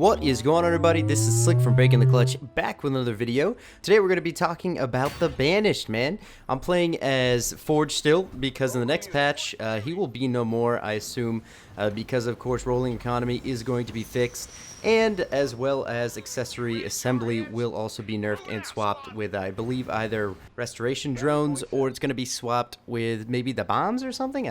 What is going on, everybody? This is Slick from Breaking the Clutch, back with another video. Today we're going to be talking about the Banished, man. I'm playing as Forge still, because in the next patch, he will be no more, I assume, because of course rolling economy is going to be fixed, and as well as accessory assembly will also be nerfed and swapped with, I believe, either restoration drones, or it's going to be swapped with maybe the bombs or something.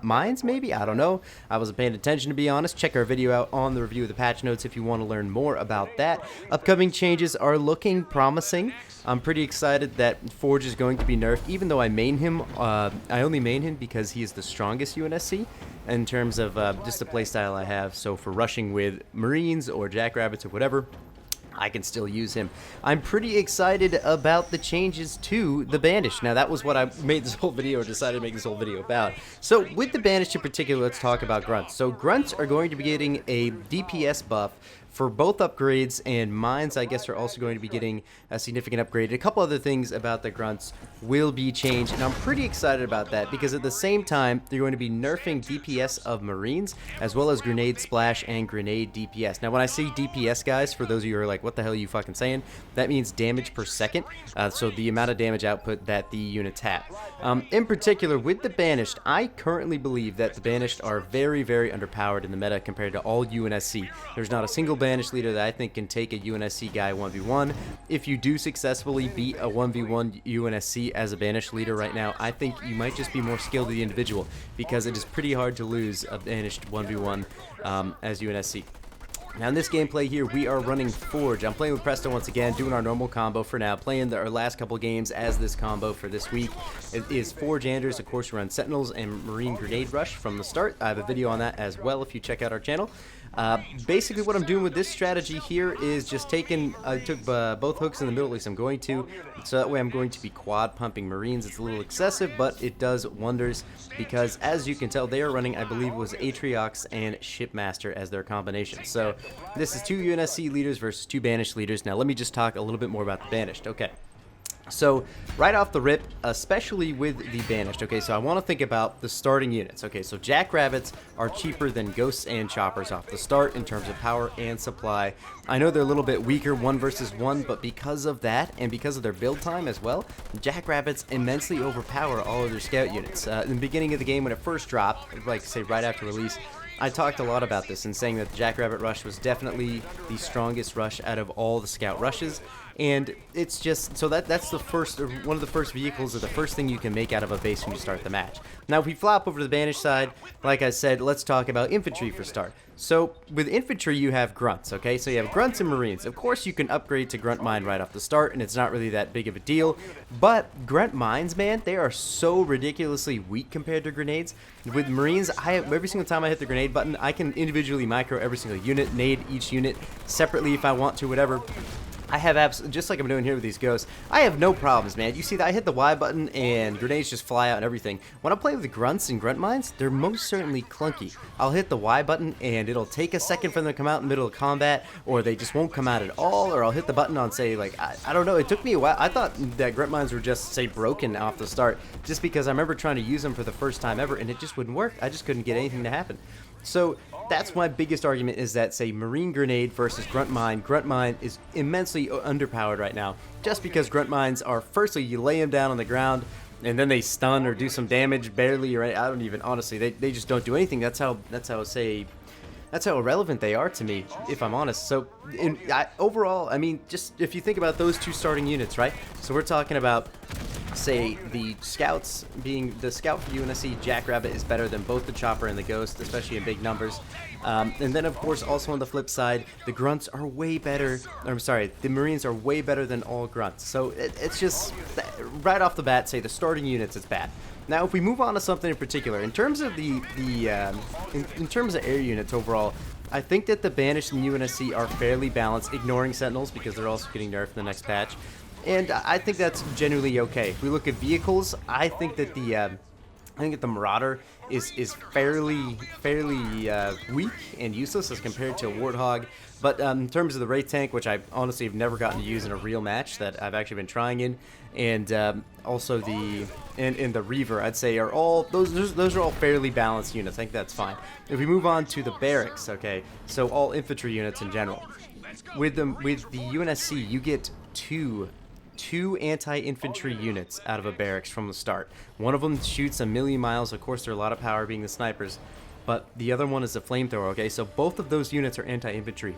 Mines maybe? I don't know. I wasn't paying attention, to be honest. Check our video out on the review of the patch notes if you want to learn more about that. Upcoming changes are looking promising. I'm pretty excited that Forge is going to be nerfed, even though I main him. I only main him because he is the strongest UNSC in terms of just the playstyle I have. So for rushing with Marines or Jackrabbits or whatever, I can still use him. I'm pretty excited about the changes to the Banished. Now, that was what I made this whole video, or decided to make this whole video about. So with the Banished in particular, let's talk about Grunts. So Grunts are going to be getting a DPS buff for both upgrades, and Mines, I guess, are also going to be getting a significant upgrade. A couple other things about the Grunts will be changed, and I'm pretty excited about that, because at the same time, they're going to be nerfing DPS of Marines, as well as Grenade Splash and Grenade DPS. Now, when I say DPS, guys, for those of you who are like, what the hell are you fucking saying? That means damage per second, so the amount of damage output that the units have. In particular, with the Banished, I currently believe that the Banished are very, very underpowered in the meta compared to all UNSC. There's not a single Banished leader that I think can take a UNSC guy 1v1. If you do successfully beat a 1v1 UNSC as a Banished leader right now, I think you might just be more skilled than the individual, because it is pretty hard to lose a Banished 1v1 as UNSC. Now in this gameplay here, we are running Forge. I'm playing with Presto once again, doing our normal combo for now, playing our last couple games as this combo for this week. It is Forge Anders, of course, we run Sentinels and Marine Grenade Rush from the start. I have a video on that as well if you check out our channel. Basically what I'm doing with this strategy here is just I took both hooks in the middle, at least I'm going to, so that way I'm going to be quad pumping Marines. It's a little excessive, but it does wonders, because as you can tell, they are running, I believe it was Atriox and Shipmaster as their combination. So this is two UNSC leaders versus two Banished leaders. Now let me just talk a little bit more about the Banished. Okay. So, right off the rip, especially with the Banished, okay, so I want to think about the starting units. Okay, so Jackrabbits are cheaper than Ghosts and Choppers off the start in terms of power and supply. I know they're a little bit weaker 1 versus 1, but because of that, and because of their build time as well, Jackrabbits immensely overpower all of their scout units. In the beginning of the game, when it first dropped, like say right after release, I talked a lot about this and saying that the Jackrabbit Rush was definitely the strongest rush out of all the scout rushes, and it's just, so that's the first, or one of the first vehicles, or the first thing you can make out of a base when you start the match. Now if we flop over to the Banished side, like I said, let's talk about Infantry for start. So with Infantry you have Grunts, okay, so you have Grunts and Marines. Of course you can upgrade to Grunt Mine right off the start, and it's not really that big of a deal, but Grunt Mines, man, they are so ridiculously weak compared to grenades. With Marines, every single time I hit the grenade button, I can individually micro every single unit, nade each unit separately if I want to, whatever. I have just like I'm doing here with these ghosts, I have no problems, man. You see that I hit the Y button and grenades just fly out and everything. When I play with the Grunts and Grunt Mines, they're most certainly clunky. I'll hit the Y button and it'll take a second for them to come out in the middle of combat, or they just won't come out at all, or I'll hit the button on, say, like, I don't know, it took me a while. I thought that Grunt Mines were just, say, broken off the start, just because I remember trying to use them for the first time ever, and it just wouldn't work. I just couldn't get anything to happen. So that's my biggest argument, is that, say, Marine Grenade versus Grunt Mine. Grunt Mine is immensely underpowered right now, just because Grunt Mines are, firstly, you lay them down on the ground, and then they stun or do some damage, barely, or I don't even, honestly, they just don't do anything. That's how irrelevant they are to me, if I'm honest. So overall, I mean, just if you think about those two starting units, right? So we're talking about, say, the Scouts being, the Scout for UNSC Jackrabbit is better than both the Chopper and the Ghost, especially in big numbers. And then, of course, also on the flip side, the Grunts are way better, or I'm sorry, the Marines are way better than all Grunts. So it's just, right off the bat, say, the starting units, it's bad. Now, if we move on to something in particular, in terms of in terms of air units overall, I think that the Banished and UNSC are fairly balanced, ignoring Sentinels because they're also getting nerfed in the next patch, and I think that's genuinely okay. If we look at vehicles, I think that the Marauder is fairly weak and useless as compared to a Warthog. But in terms of the Wraith tank, which I honestly have never gotten to use in a real match that I've actually been trying in, and also the and the Reaver, I'd say are all those are all fairly balanced units. I think that's fine. If we move on to the Barracks, okay, so all infantry units in general. With the UNSC, you get two anti-infantry units out of a barracks from the start. One of them shoots a million miles. Of course, they're a lot of power, being the snipers. But the other one is a flamethrower, okay? So both of those units are anti-infantry.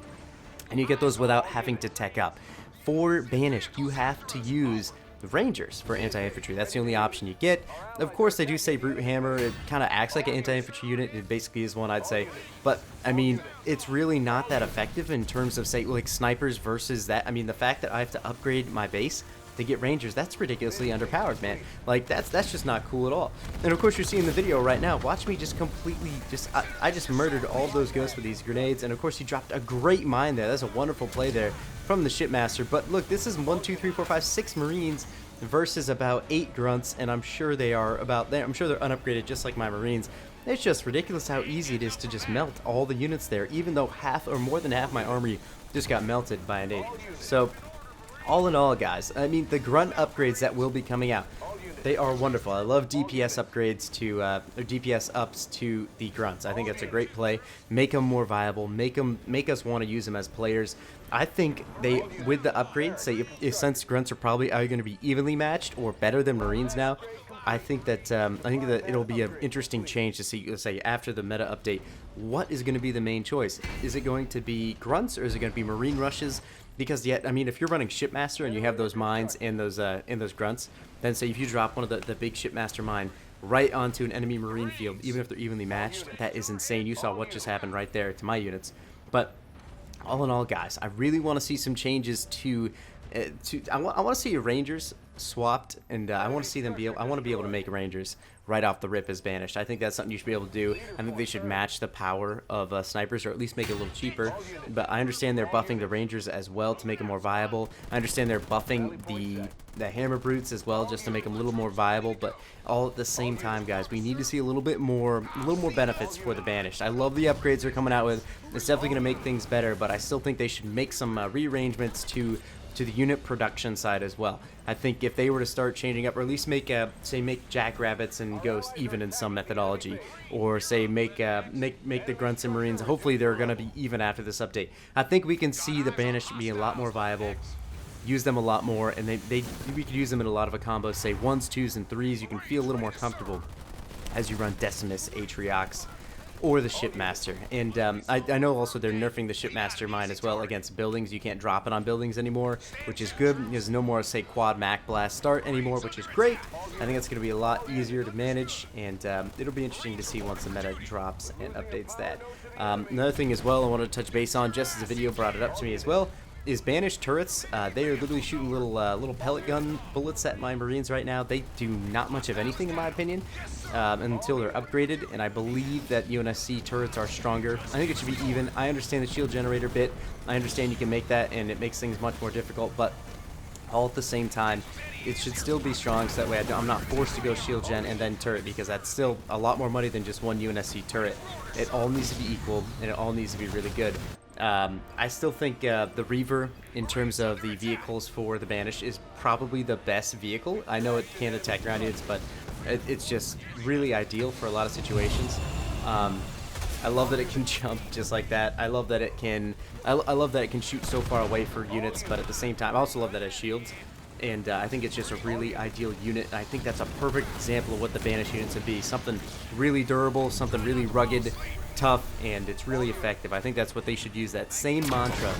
And you get those without having to tech up. For Banished, you have to use the Rangers for anti-infantry. That's the only option you get. Of course, they do say Brute Hammer. It kind of acts like an anti-infantry unit. It basically is one, I'd say. But, I mean, it's really not that effective in terms of, say, like snipers versus that. I mean, the fact that I have to upgrade my base to get Rangers, that's ridiculously underpowered, man. Like, that's just not cool at all. And of course, you're seeing the video right now. Watch me just completely I just murdered all those ghosts with these grenades. And of course, he dropped a great mine there. That's a wonderful play there from the shipmaster. But look, this is 1, 2, 3, 4, 5, 6 Marines versus about 8 grunts, and I'm sure they are about there. I'm sure they're unupgraded just like my Marines. It's just ridiculous how easy it is to just melt all the units there, even though half or more than half my army just got melted by an 8. So all in all, guys, I mean, the grunt upgrades that will be coming out, they are wonderful. I love DPS upgrades to, or DPS ups to the grunts. I think that's a great play. Make them more viable. Make us want to use them as players. I think they, with the upgrades, say since grunts are probably either going to be evenly matched or better than Marines now, I think that it'll be an interesting change to see, let's say, after the meta update, what is going to be the main choice? Is it going to be grunts or is it going to be Marine rushes? Because yet, I mean, if you're running Shipmaster and you have those mines and those grunts, then say if you drop one of the big Shipmaster mine right onto an enemy Marine field, even if they're evenly matched, that is insane. You saw what just happened right there to my units. But all in all, guys, I really want to see some changes to I want to see your Rangers swapped, and I want to see them I want to be able to make Rangers right off the rip as Banished. I think that's something you should be able to do. I think they should match the power of snipers, or at least make it a little cheaper. But I understand they're buffing the Rangers as well to make them more viable. I understand they're buffing the Hammer Brutes as well, just to make them a little more viable. But all at the same time, guys, we need to see a little more benefits for the Banished. I love the upgrades they're coming out with. It's definitely going to make things better, but I still think they should make some rearrangements to the unit production side as well. I think if they were to start changing up, or at least make make Jackrabbits and Ghosts even in some methodology, or say make the Grunts and Marines, hopefully they're going to be even after this update. I think we can see the Banished be a lot more viable, use them a lot more, and we could use them in a lot of a combo, say 1s, 2s, and 3s. You can feel a little more comfortable as you run Decimus, Atriox, or the Shipmaster. And I know also they're nerfing the Shipmaster mine as well against buildings. You can't drop it on buildings anymore, which is good. There's no more, say, quad Mac Blast start anymore, which is great. I think it's going to be a lot easier to manage, and it'll be interesting to see once the meta drops and updates that. Another thing as well I wanted to touch base on, just as the video brought it up to me as well, is Banished Turrets. They are literally shooting little pellet gun bullets at my Marines right now. They do not much of anything, in my opinion, until they're upgraded, and I believe that UNSC turrets are stronger. I think it should be even. I understand the shield generator bit. I understand you can make that, and it makes things much more difficult, but all at the same time, it should still be strong, so that way I'm not forced to go shield gen and then turret, because that's still a lot more money than just one UNSC turret. It all needs to be equal, and it all needs to be really good. I still think the Reaver, in terms of the vehicles for the Banished, is probably the best vehicle. I know it can't attack ground units, but it's just really ideal for a lot of situations. I love that it can jump just like that. I love that it can. I love that it can shoot so far away for units, but at the same time, I also love that it has shields. And I think it's just a really ideal unit. And I think that's a perfect example of what the Banished units would be. Something really durable, something really rugged, tough, and it's really effective. I think that's what they should use, that same mantra,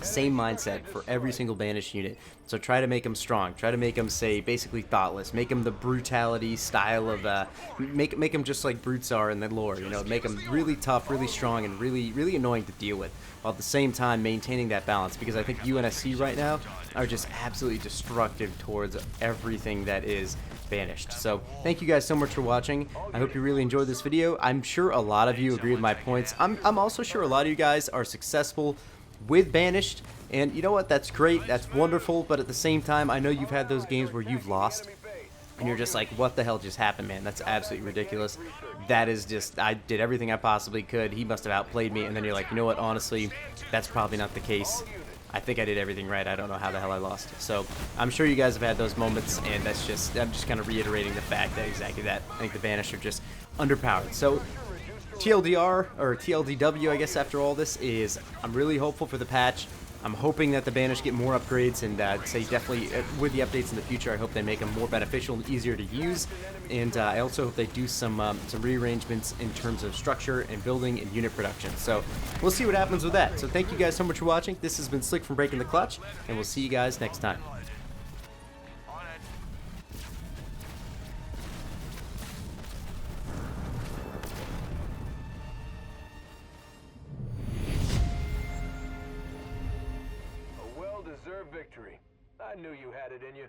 same mindset for every single Banished unit. So try to make them strong. Try to make them, say, basically thoughtless. Make them the brutality style of, make them just like brutes are in the lore. You know, make them really tough, really strong, and really annoying to deal with, while at the same time maintaining that balance. Because I think UNSC right now are just absolutely destructive towards everything that is Banished. So thank you guys so much for watching. I hope you really enjoyed this video. I'm sure a lot of you agree with my points. I'm also sure a lot of you guys are successful with Banished, and you know what, that's great, that's wonderful, but at the same time, I know you've had those games where you've lost, and you're just like, what the hell just happened, man? That's absolutely ridiculous. That is just, I did everything I possibly could. He must have outplayed me. And then you're like, you know what? Honestly, that's probably not the case. I think I did everything right. I don't know how the hell I lost. So I'm sure you guys have had those moments, and that's just, I'm just kind of reiterating the fact that exactly that. I think the Banished are just underpowered. So TLDR, or TLDW, I guess, after all this is, I'm really hopeful for the patch. I'm hoping that the Banished get more upgrades, and say definitely with the updates in the future, I hope they make them more beneficial and easier to use. And I also hope they do some rearrangements in terms of structure and building and unit production. So we'll see what happens with that. So thank you guys so much for watching. This has been Slick from Breaking the Clutch, and we'll see you guys next time. Well-deserved victory. I knew you had it in you.